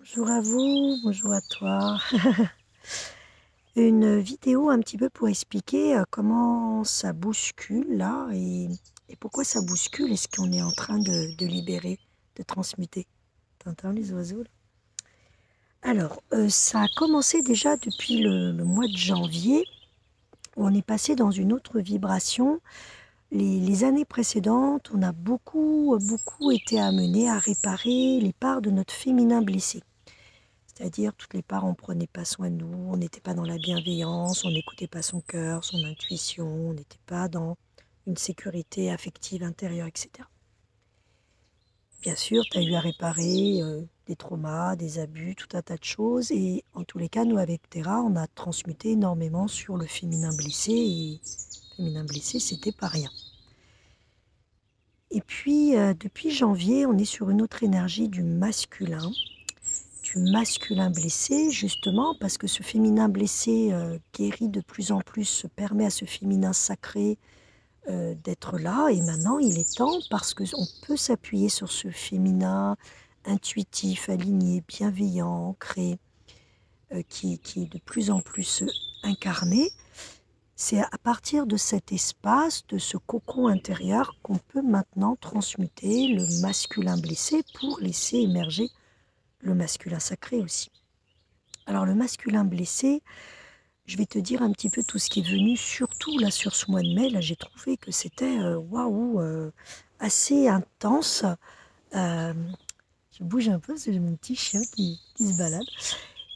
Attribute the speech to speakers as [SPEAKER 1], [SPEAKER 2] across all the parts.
[SPEAKER 1] Bonjour à vous, bonjour à toi. Une vidéo un petit peu pour expliquer comment ça bouscule là et pourquoi ça bouscule et ce qu'on est en train de libérer, de transmuter. T'entends les oiseaux là? Alors, ça a commencé déjà depuis le mois de janvier, où on est passé dans une autre vibration. Les années précédentes, on a beaucoup été amenés à réparer les parts de notre féminin blessé. C'est-à-dire, toutes les parts, on ne prenait pas soin de nous, on n'était pas dans la bienveillance, on n'écoutait pas son cœur, son intuition, on n'était pas dans une sécurité affective intérieure, etc. Bien sûr, tu as eu à réparer des traumas, des abus, tout un tas de choses. Et en tous les cas, nous, avec Terra, on a transmuté énormément sur le féminin blessé. Et le féminin blessé, c'était pas rien. Et puis, depuis janvier, on est sur une autre énergie du masculin blessé, justement, parce que ce féminin blessé guérit de plus en plus, permet à ce féminin sacré d'être là. Et maintenant, il est temps, parce qu'on peut s'appuyer sur ce féminin intuitif, aligné, bienveillant, ancré, qui est de plus en plus incarné. C'est à partir de cet espace, de ce cocon intérieur, qu'on peut maintenant transmuter le masculin blessé pour laisser émerger le masculin sacré aussi. Alors le masculin blessé, je vais te dire un petit peu tout ce qui est venu, surtout là sur ce mois de mai. Là, j'ai trouvé que c'était waouh, assez intense. Euh, je bouge un peu, c'est mon petit chien qui se balade.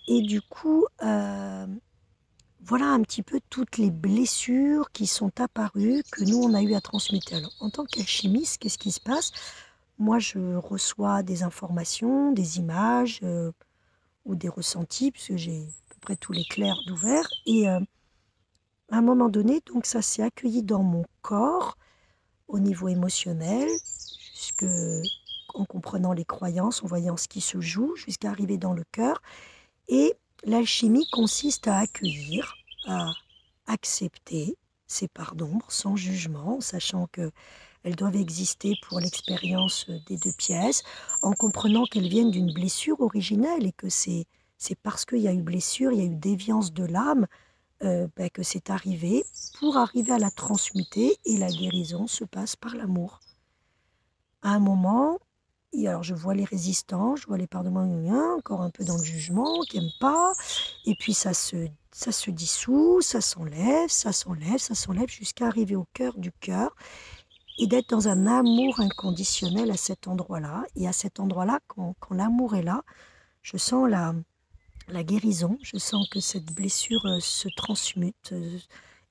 [SPEAKER 1] Et du coup, voilà un petit peu toutes les blessures qui sont apparues, que nous, on a eu à transmuter. Alors, en tant qu'alchimiste, qu'est-ce qui se passe? Moi, je reçois des informations, des images ou des ressentis, puisque j'ai à peu près tous les clairs d'ouvert. Et à un moment donné, donc ça s'est accueilli dans mon corps, au niveau émotionnel, jusque en comprenant les croyances, en voyant ce qui se joue, jusqu'à arriver dans le cœur. Et l'alchimie consiste à accueillir, à accepter ces parts d'ombre sans jugement, en sachant qu'elles doivent exister pour l'expérience des deux pièces, en comprenant qu'elles viennent d'une blessure originelle et que c'est parce qu'il y a eu blessure, il y a eu déviance de l'âme, que c'est arrivé, pour arriver à la transmuter, et la guérison se passe par l'amour. À un moment, et alors je vois les résistants, je vois les parts de moi, encore un peu dans le jugement, qui n'aiment pas, et puis ça se dissout, ça s'enlève, jusqu'à arriver au cœur du cœur, et d'être dans un amour inconditionnel à cet endroit-là. Et à cet endroit-là, quand l'amour est là, je sens la guérison, je sens que cette blessure se transmute,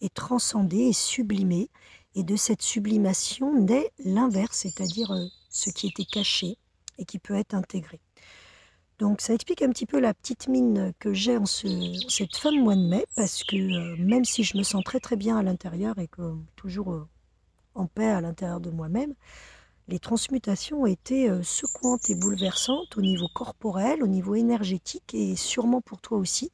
[SPEAKER 1] est transcendée, est sublimée, et de cette sublimation naît l'inverse, c'est-à-dire ce qui était caché et qui peut être intégré. Donc ça explique un petit peu la petite mine que j'ai en cette fin de mois de mai, parce que même si je me sens très très bien à l'intérieur et que toujours en paix à l'intérieur de moi-même, les transmutations ont été secouantes et bouleversantes au niveau corporel, au niveau énergétique, et sûrement pour toi aussi,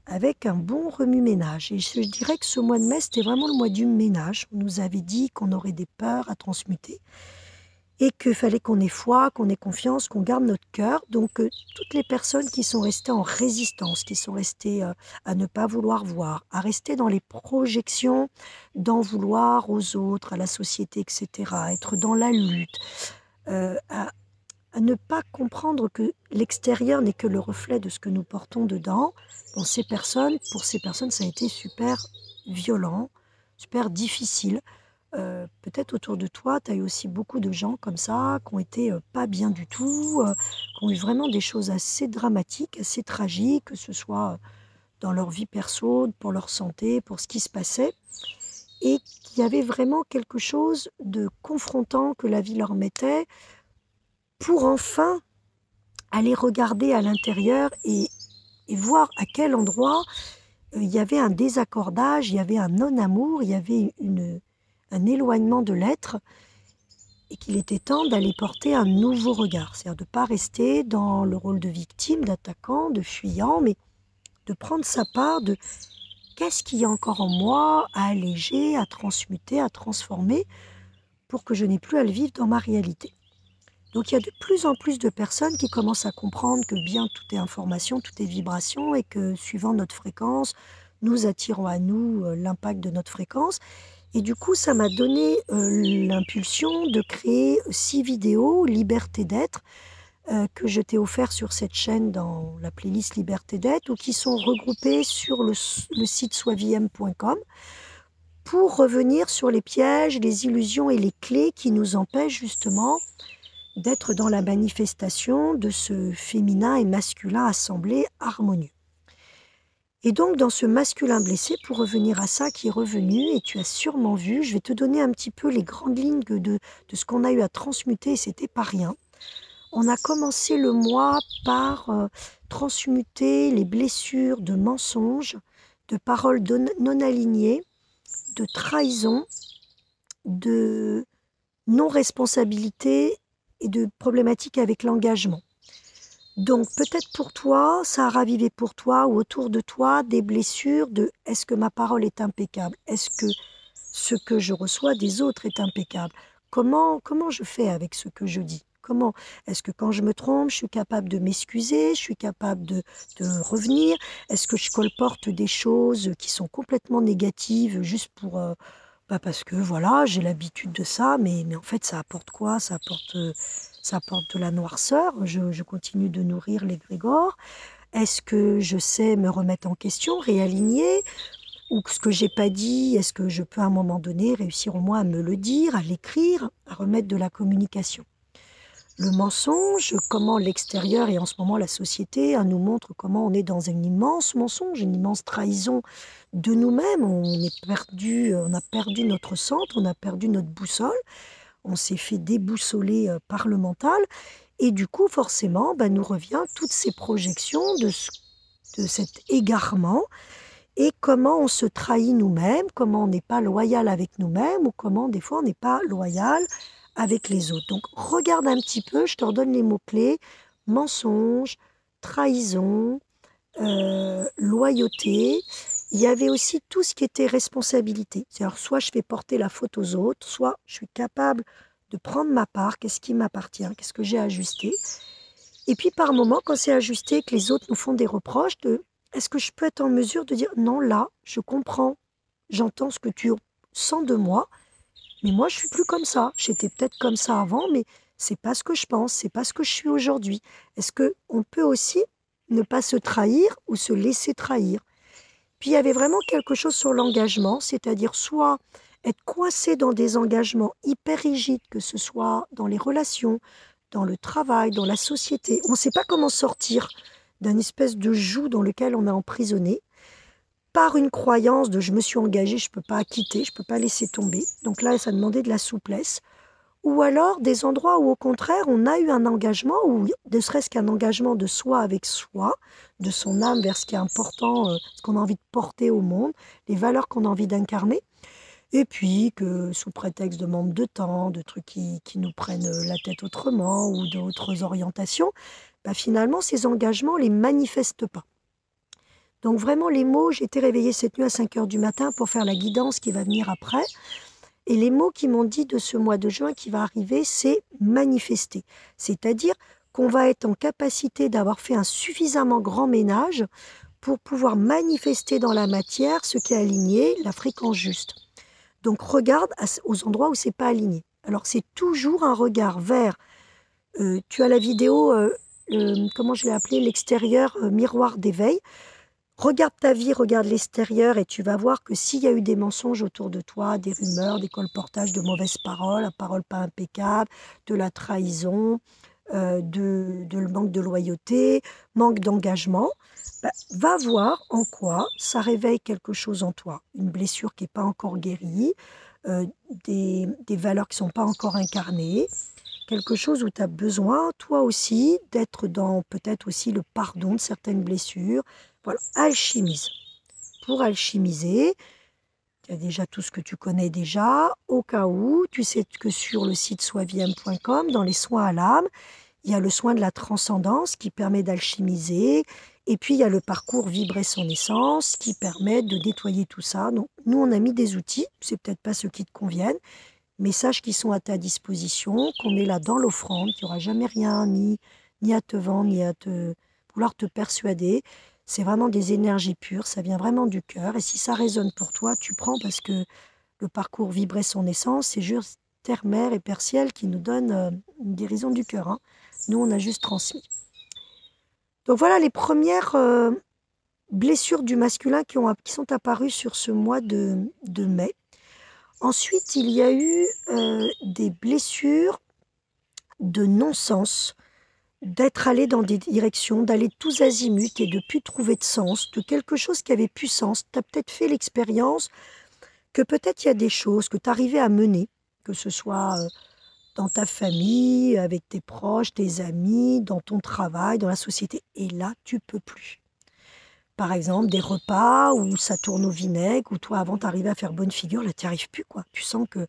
[SPEAKER 1] avec un bon remue-ménage. Et je dirais que ce mois de mai, c'était vraiment le mois du ménage. On nous avait dit qu'on aurait des peurs à transmuter et qu'il fallait qu'on ait foi, qu'on ait confiance, qu'on garde notre cœur. Donc toutes les personnes qui sont restées en résistance, qui sont restées à ne pas vouloir voir, à rester dans les projections d'en vouloir aux autres, à la société, etc., à être dans la lutte, à ne pas comprendre que l'extérieur n'est que le reflet de ce que nous portons dedans. Pour ces personnes, ça a été super violent, super difficile. Peut-être autour de toi, tu as eu aussi beaucoup de gens comme ça, qui ont été pas bien du tout, qui ont eu vraiment des choses assez dramatiques, assez tragiques, que ce soit dans leur vie perso, pour leur santé, pour ce qui se passait, et qu'il y avait vraiment quelque chose de confrontant que la vie leur mettait, pour enfin aller regarder à l'intérieur et voir à quel endroit il y avait un désaccordage, il y avait un non-amour, il y avait un éloignement de l'être, et qu'il était temps d'aller porter un nouveau regard. C'est-à-dire de ne pas rester dans le rôle de victime, d'attaquant, de fuyant, mais de prendre sa part de qu'est-ce qu'il y a encore en moi à alléger, à transmuter, à transformer, pour que je n'ai plus à le vivre dans ma réalité. Donc il y a de plus en plus de personnes qui commencent à comprendre que bien tout est information, tout est vibration et que suivant notre fréquence, nous attirons à nous l'impact de notre fréquence. Et du coup, ça m'a donné l'impulsion de créer 6 vidéos Liberté d'être que je t'ai offert sur cette chaîne dans la playlist Liberté d'être ou qui sont regroupées sur le site soiviem.com pour revenir sur les pièges, les illusions et les clés qui nous empêchent justement d'être dans la manifestation de ce féminin et masculin assemblé harmonieux. Et donc dans ce masculin blessé, pour revenir à ça qui est revenu, et tu as sûrement vu, je vais te donner un petit peu les grandes lignes de ce qu'on a eu à transmuter, et c'était pas rien. On a commencé le mois par transmuter les blessures de mensonges, de paroles non alignées, de trahison, de non-responsabilité et de problématiques avec l'engagement. Donc peut-être pour toi, ça a ravivé pour toi ou autour de toi des blessures de est-ce que ma parole est impeccable? Est-ce que ce que je reçois des autres est impeccable? Comment je fais avec ce que je dis? Comment est-ce que quand je me trompe, je suis capable de m'excuser, je suis capable de revenir? Est-ce que je colporte des choses qui sont complètement négatives juste pour parce que voilà, j'ai l'habitude de ça, mais en fait ça apporte quoi? Ça apporte de la noirceur. Je continue de nourrir l'égrégore. Est-ce que je sais me remettre en question, réaligner? Ou ce que j'ai pas dit, est-ce que je peux à un moment donné réussir au moins à me le dire, à l'écrire, à remettre de la communication? Le mensonge, comment l'extérieur et en ce moment la société nous montre comment on est dans un immense mensonge, une immense trahison de nous-mêmes. On a perdu notre centre, on a perdu notre boussole, on s'est fait déboussoler par le mental. Et du coup, forcément, nous revient toutes ces projections de cet égarement et comment on se trahit nous-mêmes, comment on n'est pas loyal avec nous-mêmes ou comment des fois on n'est pas loyal avec les autres. Donc regarde un petit peu, je te redonne les mots-clés: mensonge, trahison, loyauté. Il y avait aussi tout ce qui était responsabilité. C'est-à-dire soit je fais porter la faute aux autres, soit je suis capable de prendre ma part, qu'est-ce qui m'appartient, qu'est-ce que j'ai ajusté. Et puis par moment, quand c'est ajusté, que les autres nous font des reproches, est-ce que je peux être en mesure de dire non, là, je comprends, j'entends ce que tu sens de moi, mais moi, je suis plus comme ça. J'étais peut-être comme ça avant, mais c'est pas ce que je pense, c'est pas ce que je suis aujourd'hui. Est-ce que on peut aussi ne pas se trahir ou se laisser trahir? Puis il y avait vraiment quelque chose sur l'engagement, c'est-à-dire soit être coincé dans des engagements hyper rigides, que ce soit dans les relations, dans le travail, dans la société. On ne sait pas comment sortir d'un espèce de joug dans lequel on est emprisonné par une croyance de je me suis engagé, je ne peux pas quitter, je ne peux pas laisser tomber. Donc là, ça demandait de la souplesse. Ou alors des endroits où au contraire, on a eu un engagement, ou ne serait-ce qu'un engagement de soi avec soi, de son âme vers ce qui est important, ce qu'on a envie de porter au monde, les valeurs qu'on a envie d'incarner. Et puis que sous prétexte de manque de temps, de trucs qui nous prennent la tête autrement ou d'autres orientations, finalement, ces engagements ne les manifestent pas. Donc vraiment, les mots, j'ai été réveillée cette nuit à 5 heures du matin pour faire la guidance qui va venir après. Et les mots qui m'ont dit de ce mois de juin qui va arriver, c'est manifester. C'est-à-dire qu'on va être en capacité d'avoir fait un suffisamment grand ménage pour pouvoir manifester dans la matière ce qui est aligné, la fréquence juste. Donc regarde aux endroits où c'est pas aligné. Alors c'est toujours un regard vers, tu as la vidéo, comment je l'ai appelé, l'extérieur miroir d'éveil. Regarde ta vie, regarde l'extérieur et tu vas voir que s'il y a eu des mensonges autour de toi, des rumeurs, des colportages de mauvaises paroles, la parole pas impeccable, de la trahison, de le manque de loyauté, manque d'engagement, va voir en quoi ça réveille quelque chose en toi. Une blessure qui n'est pas encore guérie, des valeurs qui ne sont pas encore incarnées, quelque chose où tu as besoin, toi aussi, d'être dans peut-être aussi le pardon de certaines blessures. Voilà, alchimise. Pour alchimiser, il y a déjà tout ce que tu connais déjà. Au cas où, tu sais que sur le site soiviem.com, dans les soins à l'âme, il y a le soin de la transcendance qui permet d'alchimiser. Et puis, il y a le parcours Vibrer son essence qui permet de nettoyer tout ça. Donc, nous, on a mis des outils. C'est peut-être pas ceux qui te conviennent. messages qui sont à ta disposition, qu'on est là dans l'offrande, qu'il n'y aura jamais rien, ni à te vendre, ni à vouloir te persuader. C'est vraiment des énergies pures, ça vient vraiment du cœur. Et si ça résonne pour toi, tu prends parce que le parcours vibrait son essence. C'est juste Terre, Mère et Père Ciel qui nous donnent une guérison du cœur, hein. Nous, on a juste transmis. Donc voilà les premières blessures du masculin qui sont apparues sur ce mois de mai. Ensuite, il y a eu des blessures de non-sens, d'être allé dans des directions, d'aller tous azimuts et de plus trouver de sens, de quelque chose qui avait plus sens. Tu as peut-être fait l'expérience que peut-être il y a des choses que tu arrivais à mener, que ce soit dans ta famille, avec tes proches, tes amis, dans ton travail, dans la société, et là, tu peux plus. Par exemple, des repas où ça tourne au vinaigre, où toi, avant, tu arrivais à faire bonne figure, là, tu n'y arrives plus, quoi. Tu sens que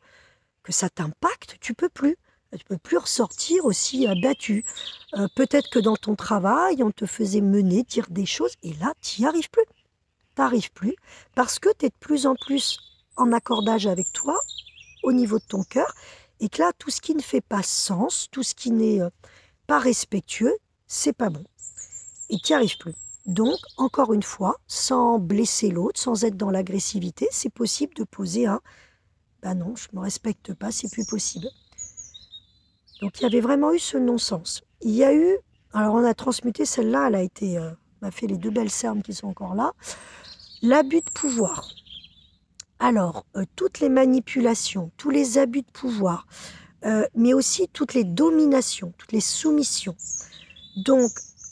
[SPEAKER 1] ça t'impacte, tu peux plus. Tu peux plus ressortir aussi abattu. Peut-être que dans ton travail, on te faisait mener, dire des choses, et là, tu n'y arrives plus. Tu n'arrives plus, parce que tu es de plus en plus en accordage avec toi, au niveau de ton cœur, et que là, tout ce qui ne fait pas sens, tout ce qui n'est pas respectueux, c'est pas bon. Et tu n'y arrives plus. Donc, encore une fois, sans blesser l'autre, sans être dans l'agressivité, c'est possible de poser un « ben non, je ne me respecte pas, c'est plus possible ». Donc, il y avait vraiment eu ce non-sens. Il y a eu, alors on a transmuté celle-là, elle a été, m'a fait les 2 belles cernes qui sont encore là, l'abus de pouvoir. Alors, toutes les manipulations, tous les abus de pouvoir, mais aussi toutes les dominations, toutes les soumissions. Donc,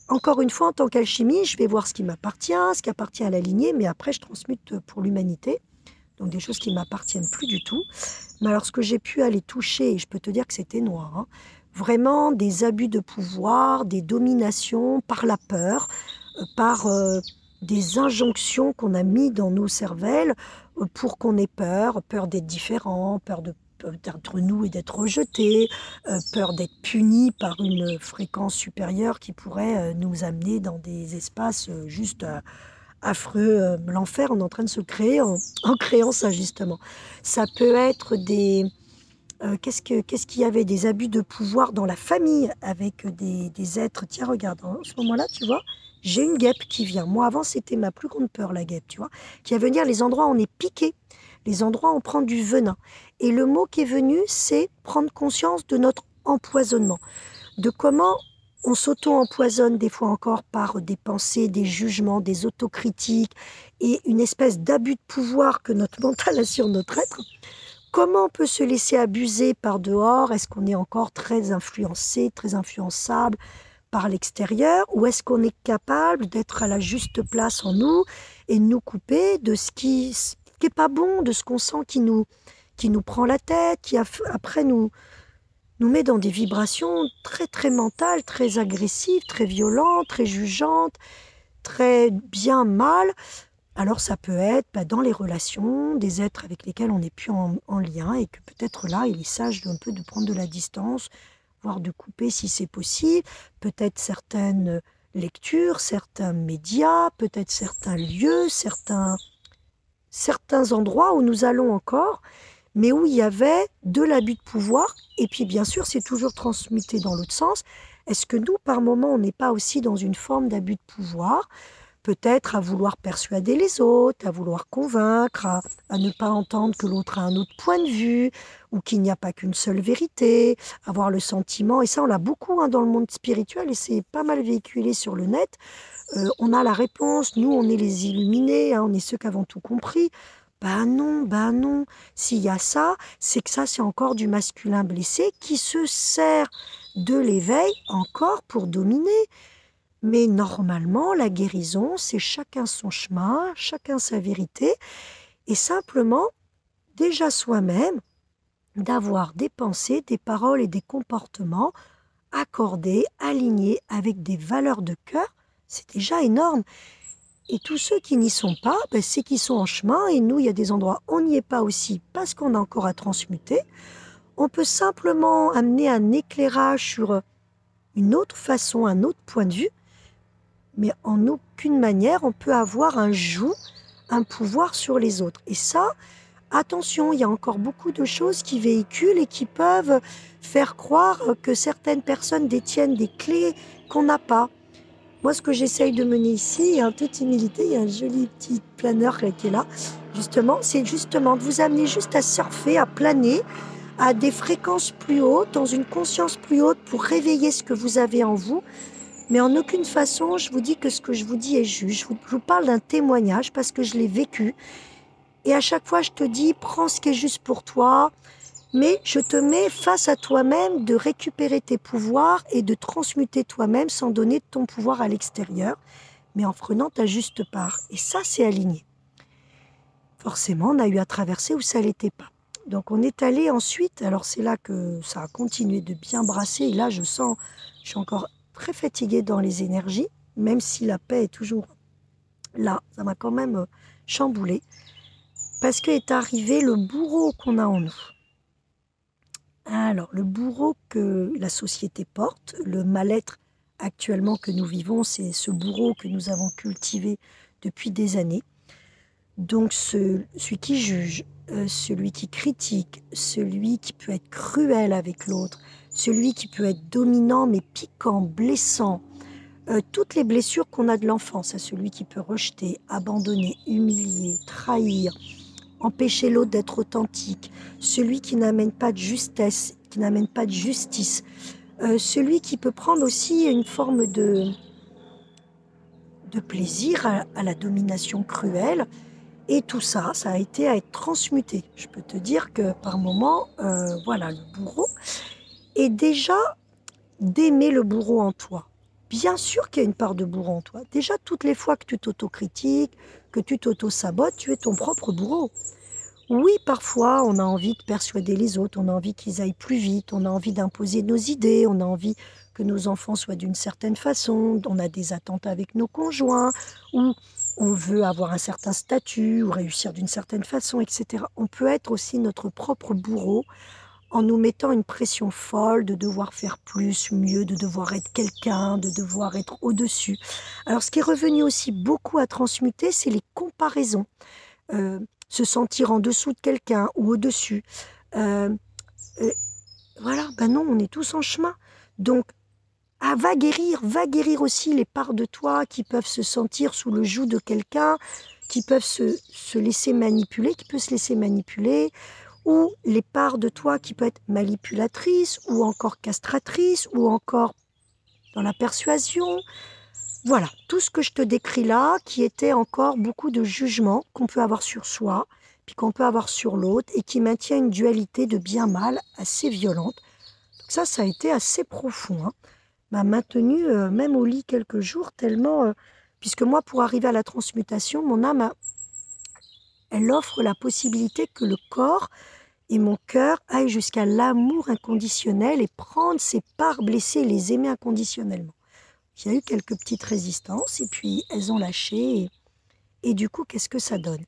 [SPEAKER 1] encore une fois, en tant qu'alchimie, je vais voir ce qui m'appartient, ce qui appartient à la lignée, mais après, je transmute pour l'humanité. Donc, des choses qui ne m'appartiennent plus du tout. Mais alors, ce que j'ai pu aller toucher, et je peux te dire que c'était noir, hein, vraiment des abus de pouvoir, des dominations par la peur, par des injonctions qu'on a mis dans nos cervelles pour qu'on ait peur, peur d'être différent, peur d'être nous et d'être rejeté, peur d'être puni par une fréquence supérieure qui pourrait nous amener dans des espaces juste affreux. L'enfer, on est en train de se créer en créant ça, justement. Ça peut être des... qu'est-ce qu'il y avait? Des abus de pouvoir dans la famille avec des êtres. Tiens, regarde, en ce moment-là, tu vois, j'ai une guêpe qui vient. Moi, avant, c'était ma plus grande peur, la guêpe, tu vois, qui va venir les endroits où on est piqué, les endroits où on prend du venin. Et le mot qui est venu, c'est prendre conscience de notre empoisonnement, de comment on s'auto-empoisonne des fois encore par des pensées, des jugements, des autocritiques et une espèce d'abus de pouvoir que notre mental a sur notre être. Comment on peut se laisser abuser par dehors? Est-ce qu'on est encore très influencé, très influençable par l'extérieur? Ou est-ce qu'on est capable d'être à la juste place en nous et de nous couper de ce qui n'est pas bon, de ce qu'on sent qui nous prend la tête, qui après nous met dans des vibrations très très mentales, très agressives, très violentes, très jugeantes, très bien mal. Alors ça peut être dans les relations, des êtres avec lesquels on n'est plus en lien et que peut-être là, il est sage un peu de prendre de la distance, voire de couper si c'est possible. Peut-être certaines lectures, certains médias, peut-être certains lieux, certains endroits où nous allons encore, mais où il y avait de l'abus de pouvoir. Et puis bien sûr, c'est toujours transmuté dans l'autre sens. Est-ce que nous, par moment, on n'est pas aussi dans une forme d'abus de pouvoir ? Peut-être à vouloir persuader les autres, à vouloir convaincre, à ne pas entendre que l'autre a un autre point de vue, ou qu'il n'y a pas qu'une seule vérité, avoir le sentiment, et ça on l'a beaucoup dans le monde spirituel, et c'est pas mal véhiculé sur le net, on a la réponse, nous on est les illuminés, on est ceux qui avons tout compris. Ben non, s'il y a ça, c'est que ça c'est encore du masculin blessé qui se sert de l'éveil encore pour dominer. Mais normalement, la guérison, c'est chacun son chemin, chacun sa vérité, et simplement, déjà soi-même, d'avoir des pensées, des paroles et des comportements accordés, alignés avec des valeurs de cœur, c'est déjà énorme. Et tous ceux qui n'y sont pas, c'est qu'ils sont en chemin, et nous, il y a des endroits où on n'y est pas aussi parce qu'on a encore à transmuter. On peut simplement amener un éclairage sur une autre façon, un autre point de vue, mais en aucune manière on peut avoir un joug, un pouvoir sur les autres. Et ça, attention, il y a encore beaucoup de choses qui véhiculent et qui peuvent faire croire que certaines personnes détiennent des clés qu'on n'a pas. Moi, ce que j'essaye de mener ici, en toute humilité, il y a un joli petit planeur qui est là, justement, c'est justement de vous amener juste à surfer, à planer, à des fréquences plus hautes, dans une conscience plus haute pour réveiller ce que vous avez en vous. Mais en aucune façon, je vous dis que ce que je vous dis est juste. Je vous parle d'un témoignage parce que je l'ai vécu. Et à chaque fois, je te dis, prends ce qui est juste pour toi, mais je te mets face à toi-même de récupérer tes pouvoirs et de transmuter toi-même sans donner ton pouvoir à l'extérieur, mais en prenant ta juste part. Et ça, c'est aligné. Forcément, on a eu à traverser où ça ne l'était pas. Donc, on est allé ensuite, alors c'est là que ça a continué de bien brasser, et là, je suis encore très fatiguée dans les énergies, même si la paix est toujours là. Ça m'a quand même chamboulée, parce qu'est arrivé le bourreau qu'on a en nous. Alors, le bourreau que la société porte, le mal-être actuellement que nous vivons, c'est ce bourreau que nous avons cultivé depuis des années. Donc, celui qui juge, celui qui critique, celui qui peut être cruel avec l'autre, celui qui peut être dominant mais piquant, blessant, toutes les blessures qu'on a de l'enfance, à celui qui peut rejeter, abandonner, humilier, trahir, empêcher l'autre d'être authentique, celui qui n'amène pas de justesse, qui n'amène pas de justice, celui qui peut prendre aussi une forme de plaisir à la domination cruelle. Et tout ça, ça a été à être transmuté. Je peux te dire que par moments, voilà, le bourreau, est déjà d'aimer le bourreau en toi. Bien sûr qu'il y a une part de bourreau en toi. Déjà, toutes les fois que tu t'autocritiques, que tu t'auto-sabotes, tu es ton propre bourreau. Oui, parfois, on a envie de persuader les autres, on a envie qu'ils aillent plus vite, on a envie d'imposer nos idées, on a envie que nos enfants soient d'une certaine façon, on a des attentes avec nos conjoints, ou on veut avoir un certain statut, ou réussir d'une certaine façon, etc. On peut être aussi notre propre bourreau en nous mettant une pression folle de devoir faire plus, mieux, de devoir être quelqu'un, de devoir être au-dessus. Alors, ce qui est revenu aussi beaucoup à transmuter, c'est les comparaisons. Se sentir en dessous de quelqu'un ou au-dessus. Euh, voilà, ben non, on est tous en chemin. Donc, va guérir aussi les parts de toi qui peuvent se sentir sous le joug de quelqu'un, qui peuvent se laisser manipuler, qui peut se laisser manipuler, ou les parts de toi qui peuvent être manipulatrices, ou encore castratrices, ou encore dans la persuasion. Voilà, tout ce que je te décris là, qui était encore beaucoup de jugements qu'on peut avoir sur soi, puis qu'on peut avoir sur l'autre, et qui maintient une dualité de bien-mal assez violente. Donc ça a été assez profond. Hein. M'a maintenu même au lit quelques jours, tellement... puisque moi, pour arriver à la transmutation, mon âme, elle offre la possibilité que le corps et mon cœur aillent jusqu'à l'amour inconditionnel et prendre ces parts blessées et les aimer inconditionnellement. Il y a eu quelques petites résistances et puis elles ont lâché. Et du coup, qu'est-ce que ça donne?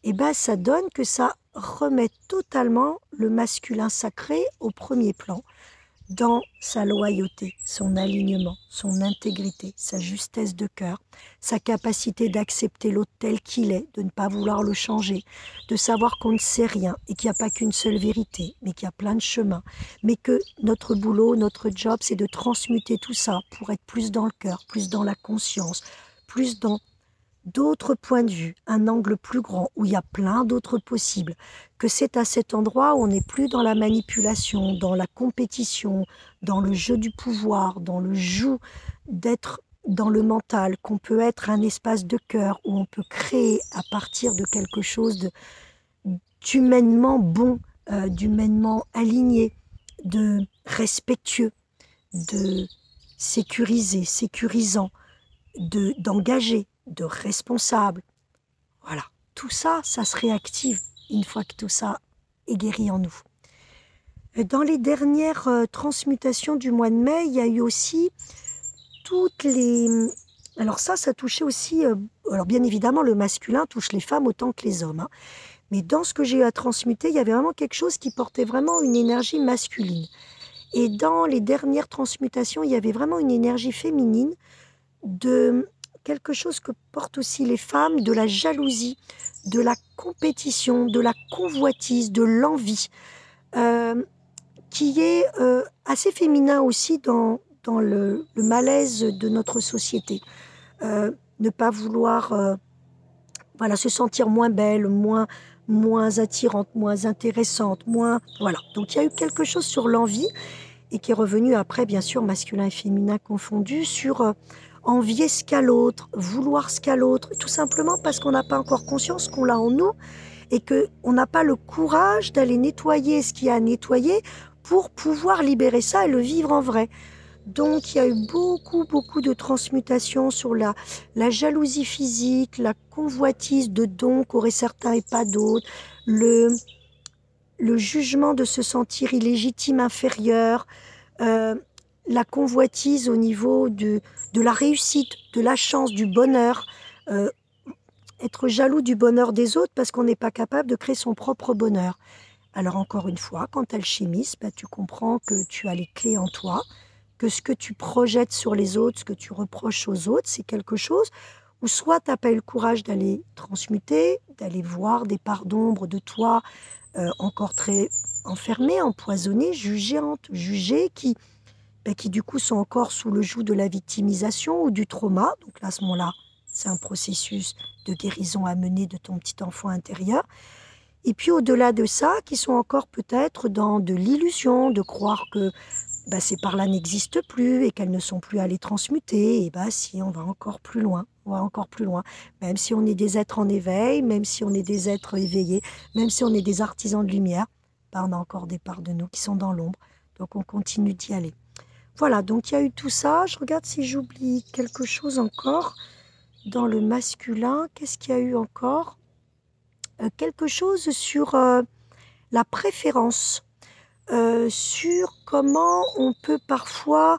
[SPEAKER 1] Eh bien, ça donne que ça remet totalement le masculin sacré au premier plan dans sa loyauté, son alignement, son intégrité, sa justesse de cœur, sa capacité d'accepter l'autre tel qu'il est, de ne pas vouloir le changer, de savoir qu'on ne sait rien et qu'il n'y a pas qu'une seule vérité, mais qu'il y a plein de chemins, mais que notre boulot, notre job, c'est de transmuter tout ça pour être plus dans le cœur, plus dans la conscience, plus dans d'autres points de vue, un angle plus grand, où il y a plein d'autres possibles, que c'est à cet endroit où on n'est plus dans la manipulation, dans la compétition, dans le jeu du pouvoir, dans le joug d'être dans le mental, qu'on peut être un espace de cœur où on peut créer à partir de quelque chose d'humainement bon, d'humainement aligné, de respectueux, de sécurisé, sécurisant, d'engagé, de responsable. Voilà, tout ça, ça se réactive une fois que tout ça est guéri en nous. Dans les dernières transmutations du mois de mai, il y a eu aussi toutes les... Alors ça touchait aussi... alors bien évidemment, le masculin touche les femmes autant que les hommes. Hein. Mais dans ce que j'ai eu à transmuter, il y avait vraiment quelque chose qui portait vraiment une énergie masculine. Et dans les dernières transmutations, il y avait vraiment une énergie féminine de quelque chose que portent aussi les femmes, de la jalousie, de la compétition, de la convoitise, de l'envie, qui est assez féminin aussi dans le malaise de notre société. Ne pas vouloir voilà, se sentir moins belle, moins attirante, moins intéressante, moins... Voilà. Donc il y a eu quelque chose sur l'envie et qui est revenu après, bien sûr, masculin et féminin confondus, sur envier ce qu'a l'autre, vouloir ce qu'a l'autre, tout simplement parce qu'on n'a pas encore conscience qu'on l'a en nous et qu'on n'a pas le courage d'aller nettoyer ce qu'il y a à nettoyer pour pouvoir libérer ça et le vivre en vrai. Donc, il y a eu beaucoup de transmutations sur la jalousie physique, la convoitise de dons qu'auraient certains et pas d'autres, le jugement de se sentir illégitime, inférieur, la convoitise au niveau de la réussite, de la chance, du bonheur, être jaloux du bonheur des autres parce qu'on n'est pas capable de créer son propre bonheur. Alors encore une fois, quand tu alchimistes, tu comprends que tu as les clés en toi, que ce que tu projettes sur les autres, ce que tu reproches aux autres, c'est quelque chose où soit tu n'as pas eu le courage d'aller transmuter, d'aller voir des parts d'ombre de toi encore très enfermées, empoisonnées, jugées, qui du coup sont encore sous le joug de la victimisation ou du trauma. Donc là, à ce moment-là, c'est un processus de guérison à mener de ton petit enfant intérieur. Et puis au-delà de ça, qui sont encore peut-être dans de l'illusion, de croire que ces parts-là n'existent plus et qu'elles ne sont plus à les transmuter. Et si, on va encore plus loin, Même si on est des êtres en éveil, même si on est des êtres éveillés, même si on est des artisans de lumière, on a encore des parts de nous qui sont dans l'ombre. Donc on continue d'y aller. Voilà, donc il y a eu tout ça. Je regarde si j'oublie quelque chose encore dans le masculin. Qu'est-ce qu'il y a eu encore? Quelque chose sur la préférence, sur comment on peut parfois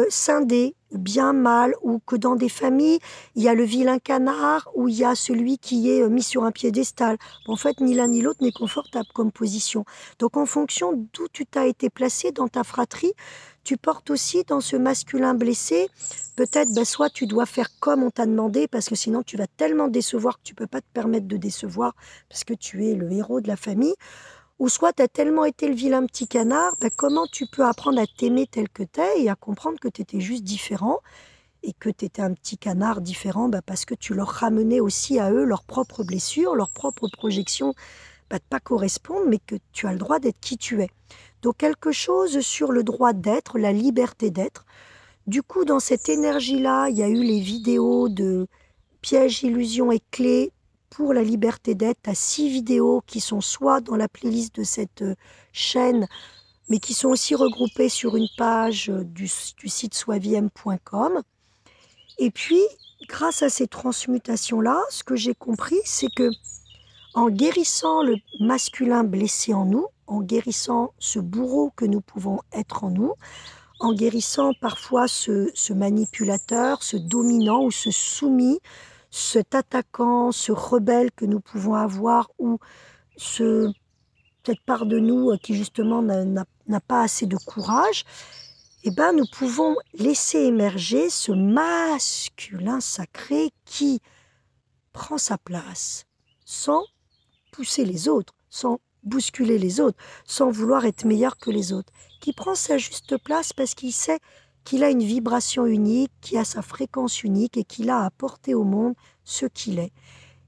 [SPEAKER 1] scinder bien, mal, ou que dans des familles, il y a le vilain canard ou il y a celui qui est mis sur un piédestal. En fait, ni l'un ni l'autre n'est confortable comme position. Donc, en fonction d'où tu t'as été placé dans ta fratrie, tu portes aussi dans ce masculin blessé, peut-être soit tu dois faire comme on t'a demandé, parce que sinon tu vas tellement décevoir que tu ne peux pas te permettre de décevoir, parce que tu es le héros de la famille, ou soit tu as tellement été le vilain petit canard, comment tu peux apprendre à t'aimer tel que tu es et à comprendre que tu étais juste différent et que tu étais un petit canard différent parce que tu leur ramenais aussi à eux leurs propres blessures, leurs propres projections de ne pas correspondre, mais que tu as le droit d'être qui tu es. Donc quelque chose sur le droit d'être, la liberté d'être. Du coup, dans cette énergie-là, il y a eu les vidéos de pièges, illusions et clés pour la liberté d'être. Tu as 6 vidéos qui sont soit dans la playlist de cette chaîne, mais qui sont aussi regroupées sur une page du site soiviem.com. Et puis, grâce à ces transmutations-là, ce que j'ai compris, c'est que en guérissant le masculin blessé en nous, en guérissant ce bourreau que nous pouvons être en nous, en guérissant parfois ce manipulateur, ce dominant ou ce soumis, cet attaquant, ce rebelle que nous pouvons avoir, ou cette part de nous qui justement n'a pas assez de courage, nous pouvons laisser émerger ce masculin sacré qui prend sa place sans pousser les autres, sans bousculer les autres, sans vouloir être meilleur que les autres, qui prend sa juste place parce qu'il sait qu'il a une vibration unique, qu'il a sa fréquence unique et qu'il a à apporter au monde ce qu'il est.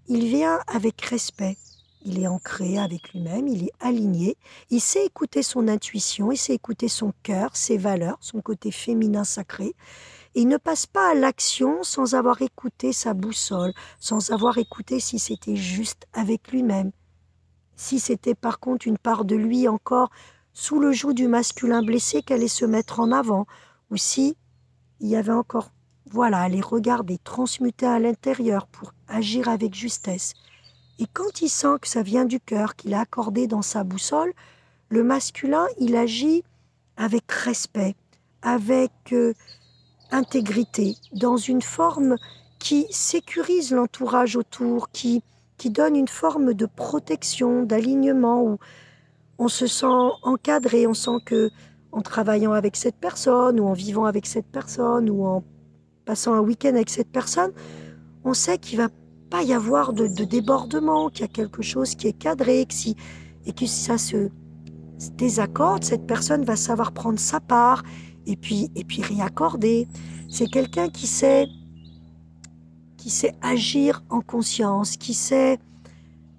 [SPEAKER 1] Il vient avec respect, il est ancré avec lui-même, il est aligné, il sait écouter son intuition, il sait écouter son cœur, ses valeurs, son côté féminin sacré. Et il ne passe pas à l'action sans avoir écouté sa boussole, sans avoir écouté si c'était juste avec lui-même. Si c'était par contre une part de lui encore sous le joug du masculin blessé qu'elle allait se mettre en avant, ou si il y avait encore, à les regarder, transmuter à l'intérieur pour agir avec justesse. Et quand il sent que ça vient du cœur, qu'il a accordé dans sa boussole, le masculin, il agit avec respect, avec intégrité, dans une forme qui sécurise l'entourage autour, qui donne une forme de protection, d'alignement, où on se sent encadré, on sent que en travaillant avec cette personne, ou en vivant avec cette personne, ou en passant un week-end avec cette personne, on sait qu'il va pas y avoir de débordement, qu'il y a quelque chose qui est cadré, et que si ça se désaccorde, cette personne va savoir prendre sa part et puis réaccorder. C'est quelqu'un qui sait agir en conscience, qui sait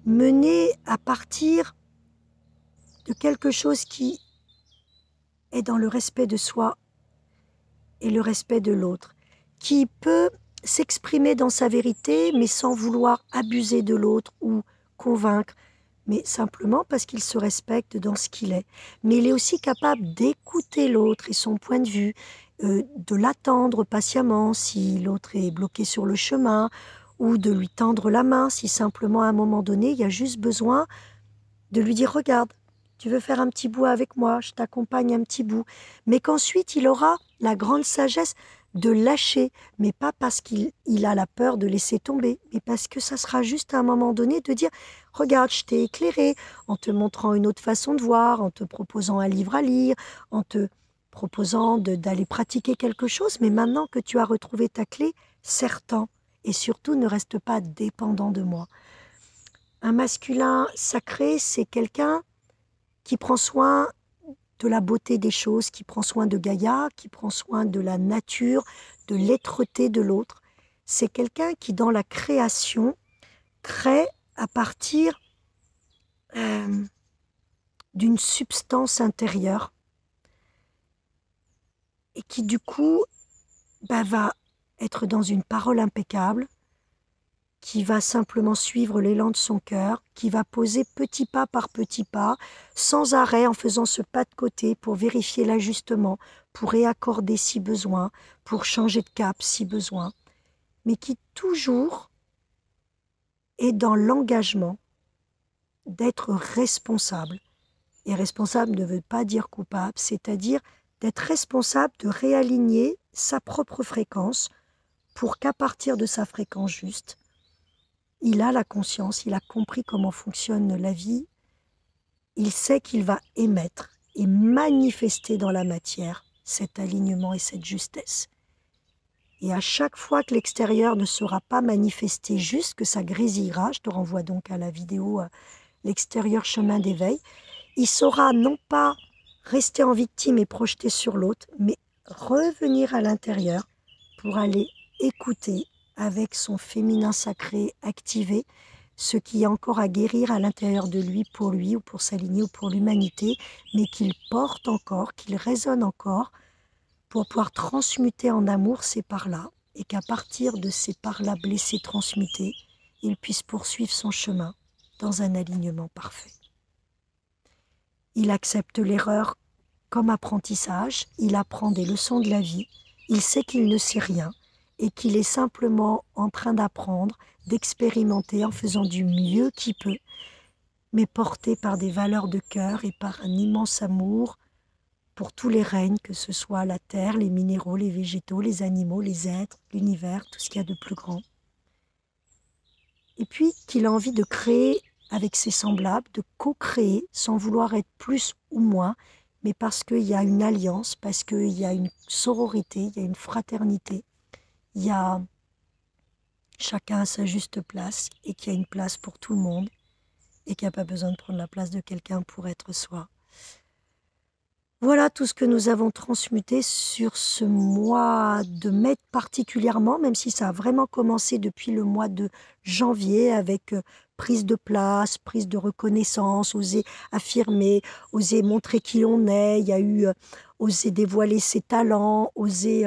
[SPEAKER 1] mener à partir de quelque chose qui est dans le respect de soi et le respect de l'autre, qui peut s'exprimer dans sa vérité, mais sans vouloir abuser de l'autre ou convaincre, mais simplement parce qu'il se respecte dans ce qu'il est. Mais il est aussi capable d'écouter l'autre et son point de vue, de l'attendre patiemment si l'autre est bloqué sur le chemin, ou de lui tendre la main si simplement à un moment donné, il y a juste besoin de lui dire « Regarde, tu veux faire un petit bout avec moi, je t'accompagne un petit bout ». Mais qu'ensuite, il aura la grande sagesse de lâcher, mais pas parce qu'il a la peur de laisser tomber, mais parce que ça sera juste à un moment donné de dire « Regarde, je t'ai éclairé en te montrant une autre façon de voir, en te proposant un livre à lire, en te proposant d'aller pratiquer quelque chose, mais maintenant que tu as retrouvé ta clé, serre-t'en et surtout ne reste pas dépendant de moi ». Un masculin sacré, c'est quelqu'un qui prend soin de la beauté des choses, qui prend soin de Gaïa, qui prend soin de la nature, de l'être-té de l'autre. C'est quelqu'un qui, dans la création, crée à partir d'une substance intérieure et qui, du coup, va être dans une parole impeccable, qui va simplement suivre l'élan de son cœur, qui va poser petit pas par petit pas, sans arrêt, en faisant ce pas de côté pour vérifier l'ajustement, pour réaccorder si besoin, pour changer de cap si besoin, mais qui toujours est dans l'engagement d'être responsable. Et responsable ne veut pas dire coupable, c'est-à-dire d'être responsable de réaligner sa propre fréquence pour qu'à partir de sa fréquence juste, il a la conscience, il a compris comment fonctionne la vie, il sait qu'il va émettre et manifester dans la matière cet alignement et cette justesse. Et à chaque fois que l'extérieur ne sera pas manifesté juste, que ça grésillera, je te renvoie donc à la vidéo « L'extérieur chemin d'éveil », il saura non pas rester en victime et projeter sur l'autre, mais revenir à l'intérieur pour aller écouter avec son féminin sacré activé, ce qui est encore à guérir à l'intérieur de lui ou pour s'aligner ou pour l'humanité, mais qu'il porte encore, qu'il résonne encore, pour pouvoir transmuter en amour ces parts-là, et qu'à partir de ces parts-là blessées transmutées, il puisse poursuivre son chemin dans un alignement parfait. Il accepte l'erreur comme apprentissage, il apprend des leçons de la vie, il sait qu'il ne sait rien, et qu'il est simplement en train d'apprendre, d'expérimenter en faisant du mieux qu'il peut, mais porté par des valeurs de cœur et par un immense amour pour tous les règnes, que ce soit la terre, les minéraux, les végétaux, les animaux, les êtres, l'univers, tout ce qu'il y a de plus grand. Et puis qu'il a envie de créer avec ses semblables, de co-créer sans vouloir être plus ou moins, mais parce qu'il y a une alliance, parce qu'il y a une sororité, il y a une fraternité, il y a chacun à sa juste place et qu'il y a une place pour tout le monde et qu'il n'y a pas besoin de prendre la place de quelqu'un pour être soi. Voilà tout ce que nous avons transmuté sur ce mois de mai particulièrement, même si ça a vraiment commencé depuis le mois de janvier avec prise de place, prise de reconnaissance, oser affirmer, oser montrer qui l'on est. Il y a eu oser dévoiler ses talents, oser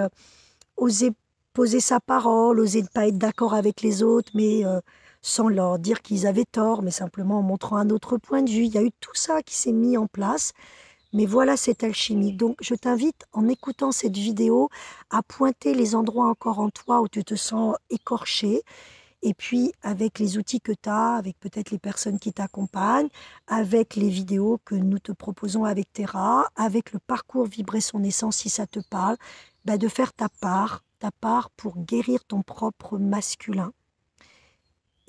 [SPEAKER 1] poser sa parole, oser ne pas être d'accord avec les autres, mais sans leur dire qu'ils avaient tort, mais simplement en montrant un autre point de vue. Il y a eu tout ça qui s'est mis en place. Mais voilà cette alchimie. Donc, je t'invite, en écoutant cette vidéo, à pointer les endroits encore en toi où tu te sens écorché. Et puis, avec les outils que tu as, avec peut-être les personnes qui t'accompagnent, avec les vidéos que nous te proposons avec Terra, avec le parcours Vibrer son essence, si ça te parle, de faire ta part pour guérir ton propre masculin.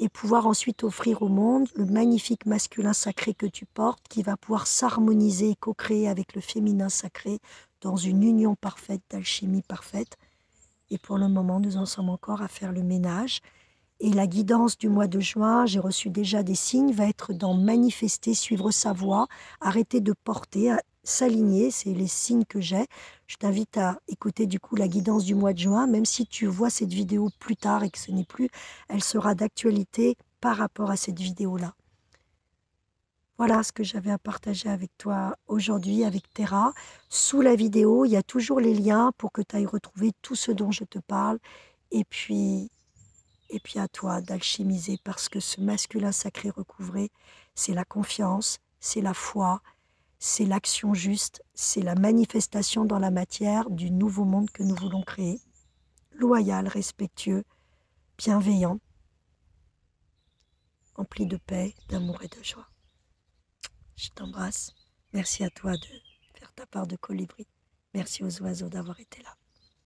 [SPEAKER 1] Et pouvoir ensuite offrir au monde le magnifique masculin sacré que tu portes, qui va pouvoir s'harmoniser et co-créer avec le féminin sacré dans une union parfaite, d'alchimie parfaite. Et pour le moment, nous en sommes encore à faire le ménage. Et la guidance du mois de juin, j'ai reçu déjà des signes, va être d'en manifester, suivre sa voie, arrêter de porter, s'aligner, c'est les signes que j'ai. Je t'invite à écouter du coup la guidance du mois de juin, même si tu vois cette vidéo plus tard et que ce n'est plus, elle sera d'actualité par rapport à cette vidéo-là. Voilà ce que j'avais à partager avec toi aujourd'hui, avec Terra. Sous la vidéo, il y a toujours les liens pour que tu ailles retrouver tout ce dont je te parle. Et puis, et puis à toi d'alchimiser parce que ce masculin sacré recouvré, c'est la confiance, c'est la foi, c'est l'action juste, c'est la manifestation dans la matière du nouveau monde que nous voulons créer. Loyal, respectueux, bienveillant, empli de paix, d'amour et de joie. Je t'embrasse. Merci à toi de faire ta part de colibri. Merci aux oiseaux d'avoir été là.